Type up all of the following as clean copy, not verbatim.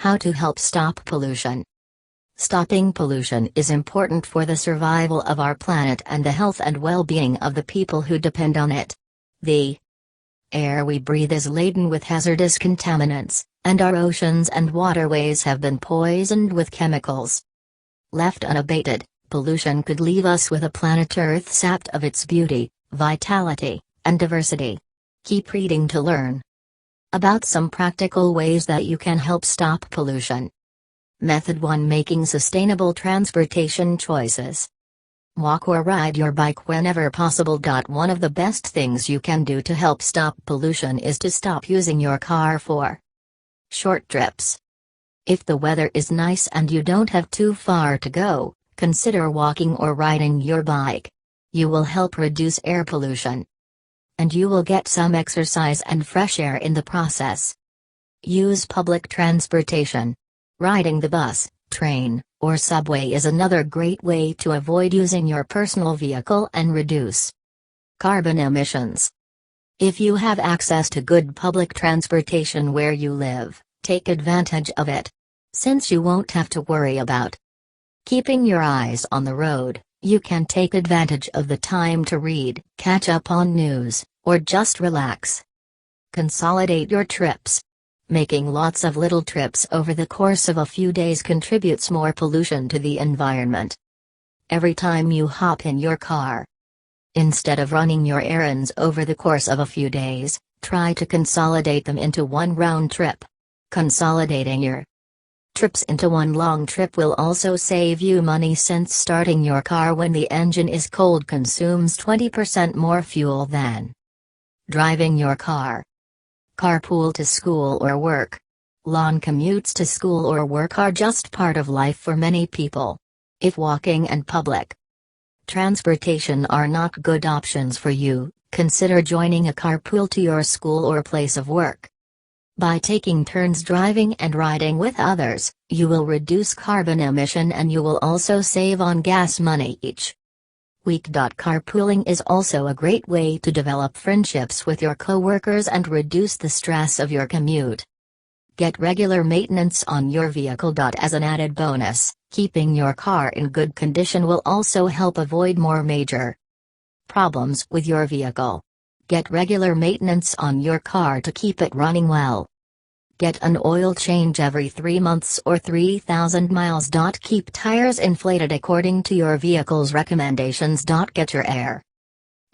How to help stop pollution. Stopping pollution is important for the survival of our planet and the health and well-being of the people who depend on it. The air we breathe is laden with hazardous contaminants, and our oceans and waterways have been poisoned with chemicals. Left unabated, pollution could leave us with a planet Earth sapped of its beauty, vitality, and diversity. Keep reading to learn about some practical ways that you can help stop pollution. Method 1: Making sustainable transportation choices. Walk or ride your bike whenever possible. One of the best things you can do to help stop pollution is to stop using your car for short trips. If the weather is nice and you don't have too far to go, consider walking or riding your bike. You will help reduce air pollution, and you will get some exercise and fresh air in the process. Use public transportation. Riding the bus, train, or subway is another great way to avoid using your personal vehicle and reduce carbon emissions. If you have access to good public transportation where you live, take advantage of it. Since you won't have to worry about keeping your eyes on the road, you can take advantage of the time to read, catch up on news, or just relax. Consolidate your trips. Making lots of little trips over the course of a few days contributes more pollution to the environment. Every time you hop in your car, instead of running your errands over the course of a few days, try to consolidate them into one round trip. Consolidating your trips into one long trip will also save you money, since starting your car when the engine is cold consumes 20% more fuel than driving your car. Carpool to school or work. Long commutes to school or work are just part of life for many people. If walking and public transportation are not good options for you, consider joining a carpool to your school or place of work. By taking turns driving and riding with others, you will reduce carbon emission and you will also save on gas money each week. Carpooling is also a great way to develop friendships with your coworkers and reduce the stress of your commute. Get regular maintenance on your vehicle. As an added bonus, keeping your car in good condition will also help avoid more major problems with your vehicle. Get regular maintenance on your car to keep it running well. Get an oil change every 3 months or 3,000 miles. Keep tires inflated according to your vehicle's recommendations. Get your air,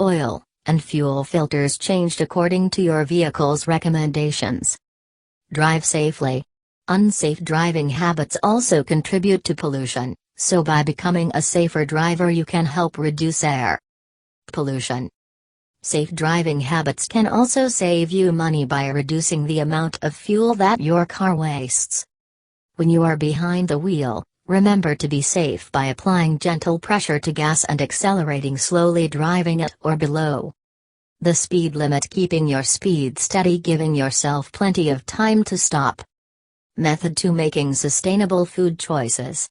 oil, and fuel filters changed according to your vehicle's recommendations. Drive safely. Unsafe driving habits also contribute to pollution, so by becoming a safer driver you can help reduce air pollution. Safe driving habits can also save you money by reducing the amount of fuel that your car wastes. When you are behind the wheel, remember to be safe by applying gentle pressure to gas and accelerating slowly, driving at or below the speed limit, keeping your speed steady, giving yourself plenty of time to stop. Method 2: Making sustainable food choices.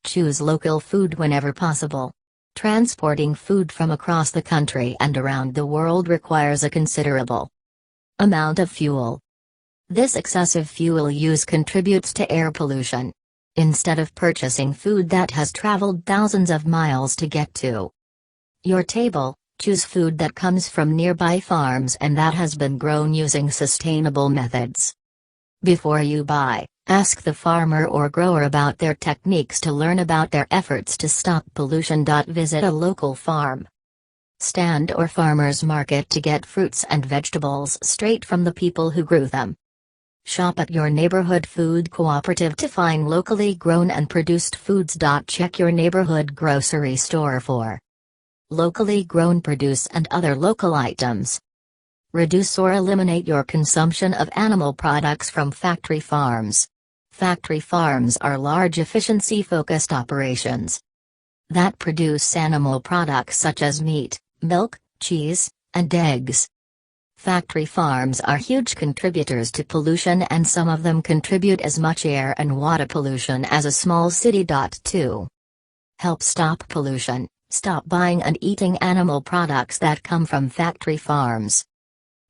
Choose local food whenever possible. Transporting food from across the country and around the world requires a considerable amount of fuel. This excessive fuel use contributes to air pollution. Instead of purchasing food that has traveled thousands of miles to get to your table, choose food that comes from nearby farms and that has been grown using sustainable methods. Before you buy, ask the farmer or grower about their techniques to learn about their efforts to stop pollution. Visit a local farm stand or farmer's market to get fruits and vegetables straight from the people who grew them. Shop at your neighborhood food cooperative to find locally grown and produced foods. Check your neighborhood grocery store for locally grown produce and other local items. Reduce or eliminate your consumption of animal products from factory farms. Factory farms are large efficiency-focused operations that produce animal products such as meat, milk, cheese, and eggs. Factory farms are huge contributors to pollution, and some of them contribute as much air and water pollution as a small city. To help stop pollution, stop buying and eating animal products that come from factory farms.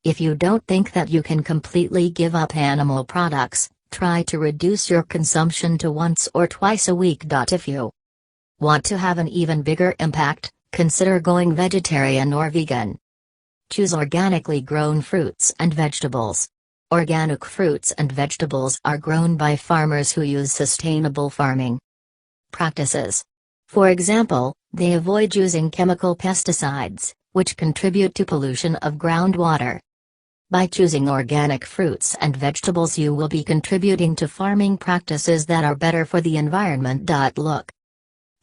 If you don't think that you can completely give up animal products, Try to reduce your consumption to once or twice a week. If you want to have an even bigger impact, consider going vegetarian or vegan. Choose organically grown fruits and vegetables. Organic fruits and vegetables are grown by farmers who use sustainable farming practices. For example, they avoid using chemical pesticides, which contribute to pollution of groundwater. By choosing organic fruits and vegetables, you will be contributing to farming practices that are better for the environment. Look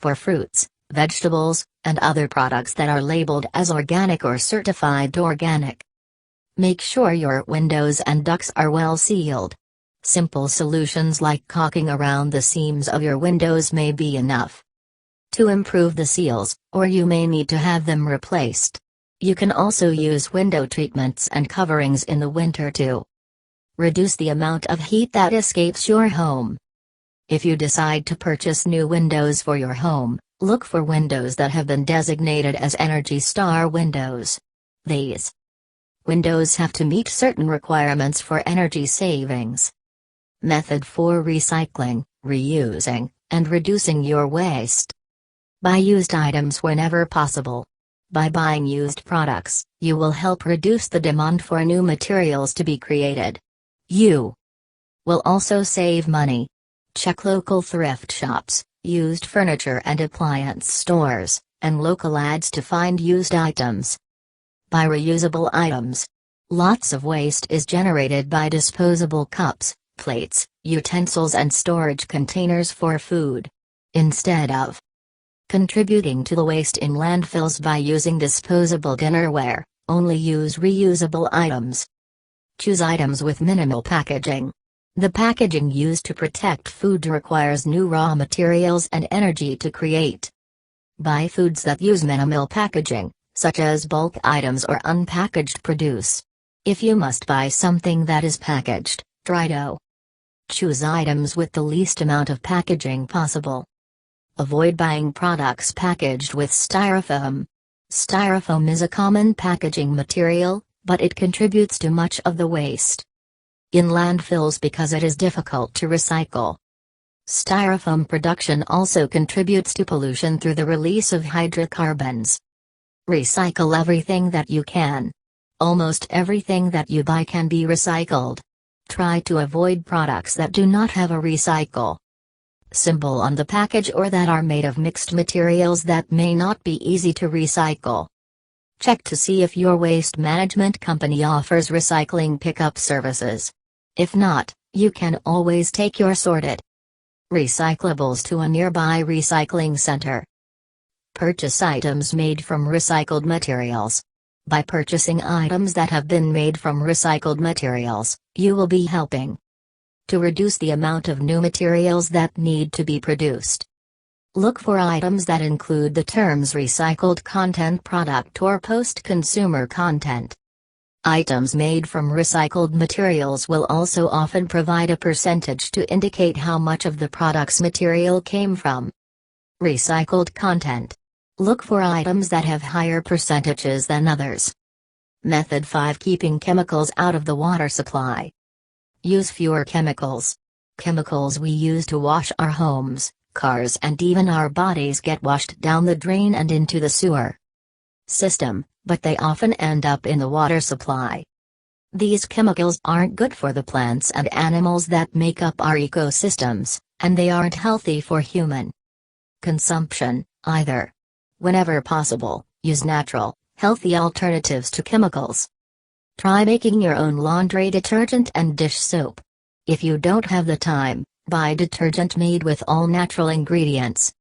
for fruits, vegetables, and other products that are labeled as organic or certified organic. Make sure your windows and ducts are well sealed. Simple solutions like caulking around the seams of your windows may be enough to improve the seals, or you may need to have them replaced. You can also use window treatments and coverings in the winter to reduce the amount of heat that escapes your home. If you decide to purchase new windows for your home, look for windows that have been designated as Energy Star windows. These windows have to meet certain requirements for energy savings. Method 4: recycling, reusing, and reducing your waste. Buy used items whenever possible. By buying used products, you will help reduce the demand for new materials to be created. You will also save money. Check local thrift shops, used furniture and appliance stores, and local ads to find used items. Buy reusable items. Lots of waste is generated by disposable cups, plates, utensils, and storage containers for food. Instead of contributing to the waste in landfills by using disposable dinnerware, only use reusable items. Choose items with minimal packaging. The packaging used to protect food requires new raw materials and energy to create. Buy foods that use minimal packaging, such as bulk items or unpackaged produce. If you must buy something that is packaged, try to choose items with the least amount of packaging possible. Avoid buying products packaged with styrofoam. Styrofoam is a common packaging material, but it contributes to much of the waste in landfills because it is difficult to recycle. Styrofoam production also contributes to pollution through the release of hydrocarbons. Recycle everything that you can. Almost everything that you buy can be recycled. Try to avoid products that do not have a recycle symbol on the package or that are made of mixed materials that may not be easy to recycle. Check to see if your waste management company offers recycling pickup services. If not, you can always take your sorted recyclables to a nearby recycling center. Purchase items made from recycled materials. By purchasing items that have been made from recycled materials, you will be helping to reduce the amount of new materials that need to be produced. Look for items that include the terms recycled content product or post-consumer content. Items made from recycled materials will also often provide a percentage to indicate how much of the product's material came from recycled content. Look for items that have higher percentages than others. Method 5: keeping chemicals out of the water supply. Use fewer chemicals. Chemicals we use to wash our homes, cars, and even our bodies get washed down the drain and into the sewer system, but they often end up in the water supply. These chemicals aren't good for the plants and animals that make up our ecosystems, and they aren't healthy for human consumption, either. Whenever possible, use natural, healthy alternatives to chemicals. Try making your own laundry detergent and dish soap. If you don't have the time, buy detergent made with all natural ingredients.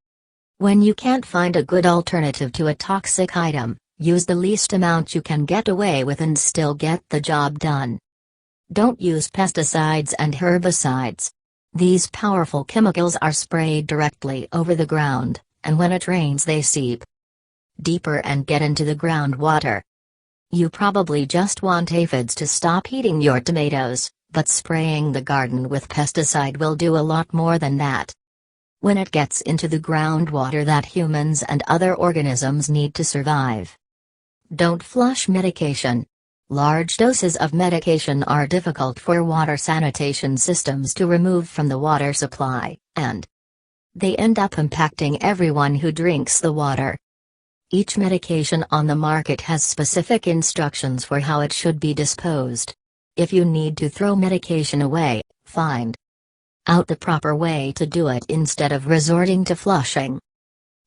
When you can't find a good alternative to a toxic item, use the least amount you can get away with and still get the job done. Don't use pesticides and herbicides. These powerful chemicals are sprayed directly over the ground, and when it rains they seep deeper and get into the groundwater. You probably just want aphids to stop eating your tomatoes, but spraying the garden with pesticide will do a lot more than that. When it gets into the groundwater that humans and other organisms need to survive. Don't flush medication. Large doses of medication are difficult for water sanitation systems to remove from the water supply, and they end up impacting everyone who drinks the water. Each medication on the market has specific instructions for how it should be disposed. If you need to throw medication away, find out the proper way to do it instead of resorting to flushing.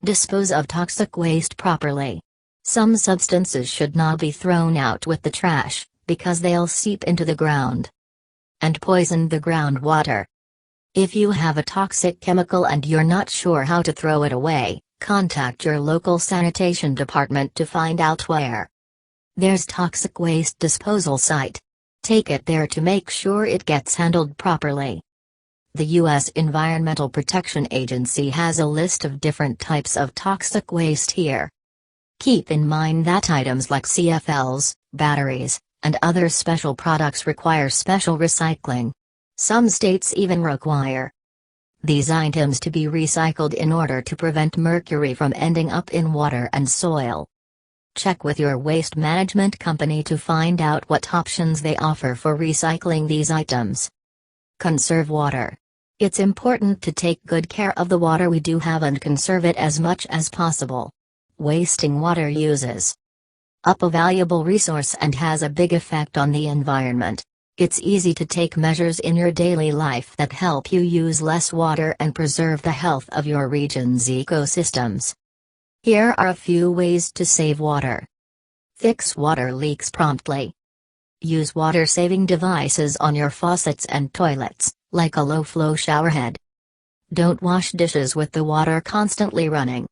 Dispose of toxic waste properly. Some substances should not be thrown out with the trash, because they'll seep into the ground and poison the groundwater. If you have a toxic chemical and you're not sure how to throw it away, contact your local sanitation department to find out where there's toxic waste disposal site. Take it there to make sure it gets handled properly. The U.S. Environmental Protection Agency has a list of different types of toxic waste here. Keep in mind that items like CFLs, batteries, and other special products require special recycling. Some states even require these items to be recycled in order to prevent mercury from ending up in water and soil. Check with your waste management company to find out what options they offer for recycling these items. Conserve water. It's important to take good care of the water we do have and conserve it as much as possible. Wasting water uses up a valuable resource and has a big effect on the environment. It's easy to take measures in your daily life that help you use less water and preserve the health of your region's ecosystems. Here are a few ways to save water. Fix water leaks promptly. Use water-saving devices on your faucets and toilets, like a low-flow showerhead. Don't wash dishes with the water constantly running.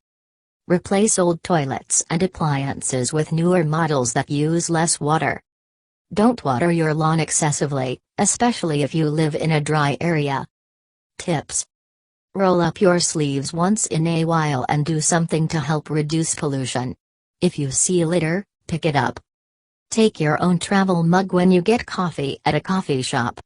Replace old toilets and appliances with newer models that use less water. Don't water your lawn excessively, especially if you live in a dry area. Tips. Roll up your sleeves once in a while and do something to help reduce pollution. If you see litter, pick it up. Take your own travel mug when you get coffee at a coffee shop.